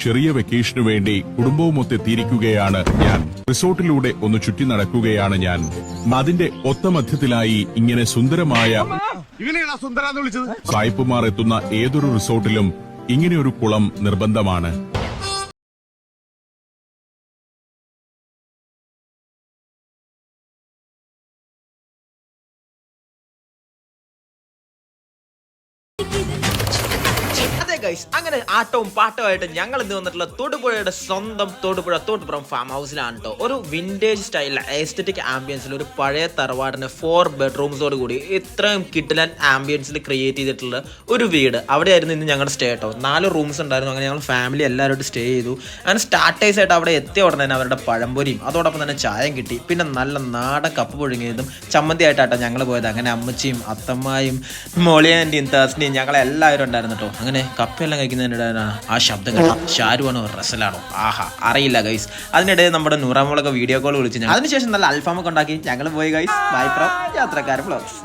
ചെറിയ വെക്കേഷനു വേണ്ടി കുടുംബവുമൊത്ത് എത്തിയിരിക്കുകയാണ് ഞാൻ. റിസോർട്ടിലൂടെ ഒന്ന് ചുറ്റി നടക്കുകയാണ് ഞാൻ. അതിന്റെ ഒത്ത മധ്യത്തിലായി ഇങ്ങനെ സുന്ദരമായ സായിപ്പുമാർ എത്തുന്ന ഏതൊരു റിസോർട്ടിലും ഇങ്ങനെയൊരു കുളം നിർബന്ധമാണ്. അങ്ങനെ ആട്ടവും പാട്ടവുമായിട്ട് ഞങ്ങൾ ഇന്ന് വന്നിട്ടുള്ള തൊടുപുഴയുടെ സ്വന്തം തോട്ടുപുറം ഫാം ഹൗസിലാണ് കേട്ടോ. ഒരു വിന്റേജ് സ്റ്റൈൽ എസ്തെറ്റിക് ആംബിയൻസിൽ ഒരു പഴയ തറവാടിന് 4 ബെഡ്റൂംസോട് കൂടി ഇത്രയും കിടിലൻ ആംബിയൻസിൽ ക്രിയേറ്റ് ചെയ്തിട്ടുള്ള ഒരു വീട്. അവിടെയായിരുന്നു ഇന്ന് ഞങ്ങളുടെ സ്റ്റേ കേട്ടോ. 4 റൂംസ് ഉണ്ടായിരുന്നു. അങ്ങനെ ഞങ്ങൾ ഫാമിലി എല്ലാവരും സ്റ്റേ ചെയ്തു. അങ്ങനെ സ്റ്റാർട്ടേഴ്സ് ആയിട്ട് അവിടെ എത്തിയ ഉടനെ തന്നെ അവരുടെ പഴംപൊരിയും അതോടൊപ്പം തന്നെ ചായയും കിട്ടി. പിന്നെ നല്ല നാടൻ കപ്പ് പുഴുങ്ങിയതും ചമ്മന്തി ആയിട്ടാട്ടോ ഞങ്ങൾ പോയത്. അങ്ങനെ അമ്മച്ചിയും അത്തമ്മയും മോളിയാൻ്റെയും തേഴ്സിൻ്റെയും ഞങ്ങളെല്ലാവരും ഉണ്ടായിരുന്നു കേട്ടോ. അങ്ങനെ കപ്പയെല്ലാം കഴിക്കുന്നതിനിടെ ആ ശബ്ദം കേട്ടോ. ഷാരുവാണോ റസലാണോ ആഹാ അറിയില്ല ഗൈസ്. അതിനിടെ നമ്മുടെ നൂറാമോളൊക്കെ വീഡിയോ കോൾ വിളിച്ച് അതിനുശേഷം നല്ല അൽഫാമൊക്കെ ഉണ്ടാക്കി ഞങ്ങൾ പോയി ഗൈസ്. ബൈ ഫ്രം യാത്രക്കാരൻ വ്ലോഗ്സ്.